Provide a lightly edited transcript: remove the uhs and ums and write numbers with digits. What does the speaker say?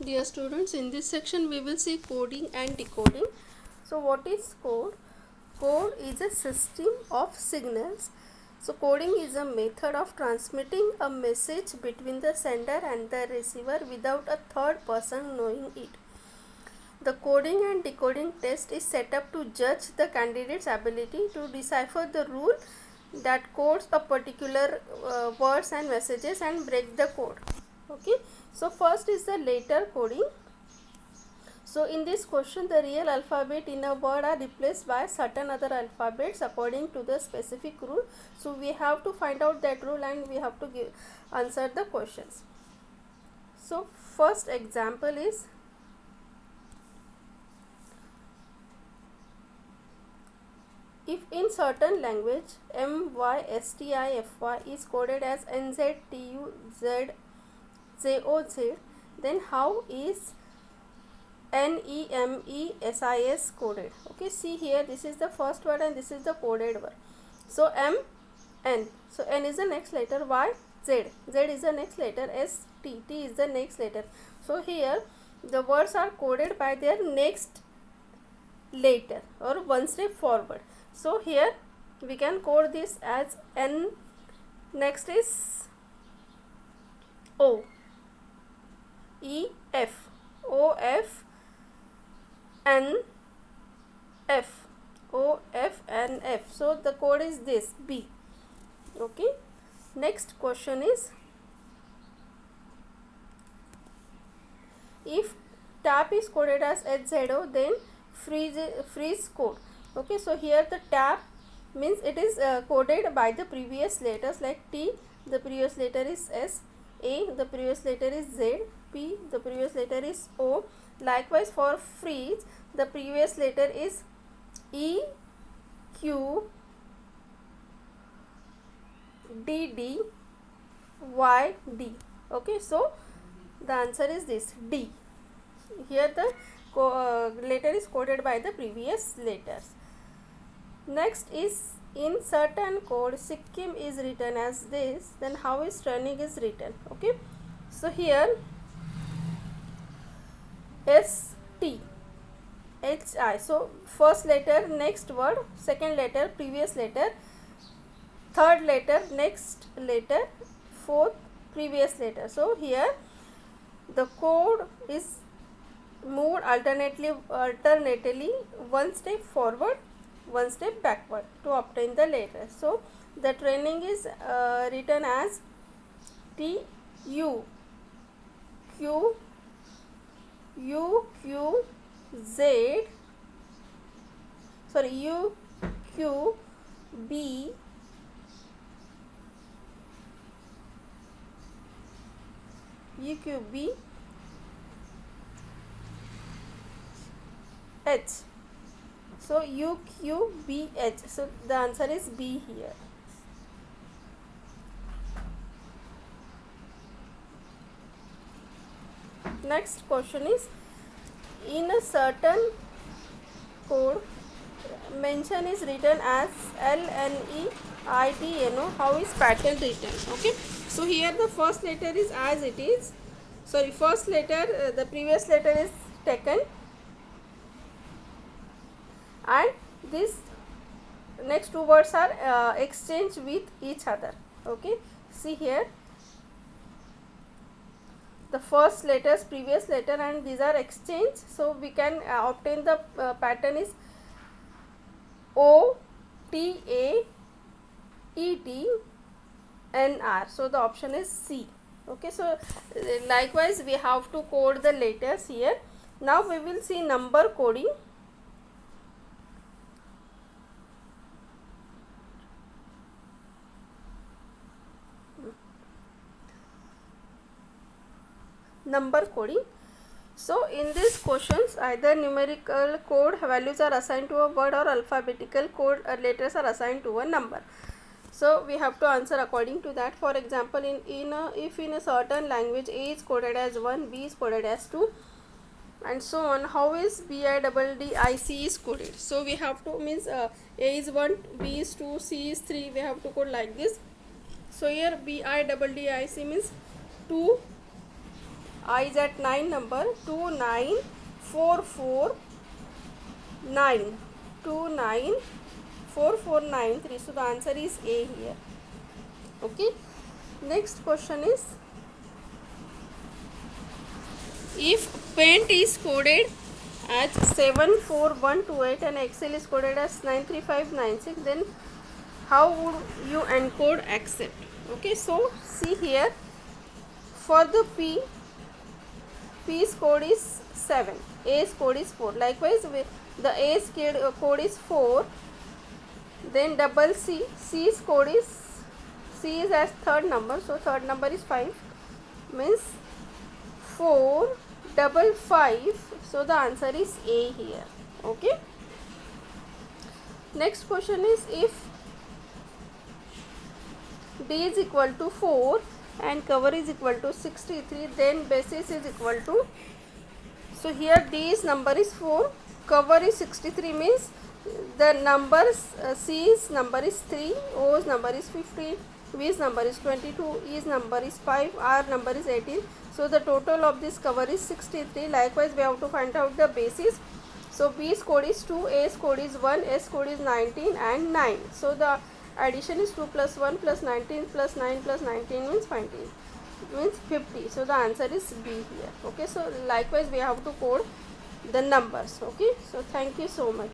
Dear students, in this section we will see coding and decoding. So what is code? Code is a system of signals. So coding is a method of transmitting a message between the sender and the receiver without a third person knowing it. The coding and decoding test is set up to judge the candidate's ability to decipher the rule that codes a particular words and messages and break the code. Okay, so first is the letter coding. So in this question, the real alphabet in a word are replaced by certain other alphabets according to the specific rule. So we have to find out that rule and we have to answer the questions. So first example is, if in certain language MYSTIFY is coded as NZTUZZOZ, then how is NEMESIS coded? Okay, see here, this is the first word and this is the coded word. So M, N, so N is the next letter, Y, Z, Z is the next letter, S, T, T is the next letter. So here the words are coded by their next letter or one step forward. So here we can code this as N, next is O, E, F, O, F, N, F, O, F, N, F. So the code is this, B. Okay. Next question is, if tap is coded as HZO, then freeze code. Okay, so here the tap means it is coded by the previous letters, like T, the previous letter is S, A, the previous letter is Z, P, the previous letter is O. Likewise for freeze, the previous letter is E, Q, D, D, Y, D. Okay, so the answer is this, D. Here the letter is coded by the previous letters. Next is, in certain code Sikkim is written as this, then how is Training is written? Okay, so here S, T, H, I. So first letter, next word, second letter, previous letter, third letter, next letter, fourth, previous letter. So here the code is moved alternately one step forward, one step backward to obtain the letter. So the Training is written as T, U, Q, U, Q, Z, sorry, U, Q, B, U, Q, B, H. So U, Q, B, H. So the answer is B here. Next question is, in a certain code mention is written as LNEITNO, how is pattern written? Okay, so here the first letter is as it is, sorry, first letter, the previous letter is taken and this next two words are exchanged with each other. Okay, see here, the first letters, previous letter, and these are exchanged, so we can obtain the pattern is O, T, A, E, T, N, R. So the option is C. Okay, so likewise we have to code the letters here. Now we will see number coding. Number coding. So in these questions, either numerical code values are assigned to a word or alphabetical code letters are assigned to a number. So we have to answer according to that. For example, if in a certain language A is coded as 1, B is coded as 2, and so on, how is BIDDIC is coded? So we have to means A is 1, B is 2, C is 3. We have to code like this. So here BIDDIC means 2 I is at 9 number, 29449. 29449. So the answer is A here. Okay. Next question is, if paint is coded as 74128 and Excel is coded as 93596, then how would you encode accept? Okay, so see here, for the P's code is 7, A's code is 4. Likewise, the A's code is 4. Then double C's code is, C is as third number, so third number is 5, means 455. So the answer is A here. Okay. Next question is, if D is equal to 4 and cover is equal to 63, then basis is equal to, so here D's number is 4, cover is 63, means the numbers, C's number is 3, O's number is 15, V's number is 22, E's number is 5, R number is 18. So the total of this cover is 63. Likewise, we have to find out the basis. So B's code is 2, A's code is 1, S code is 19 and 9. So the addition is 2 plus 1 plus 19 plus 9 plus 19 means 20, means 50. So the answer is B here. Okay, so likewise we have to code the numbers. Okay, so thank you so much.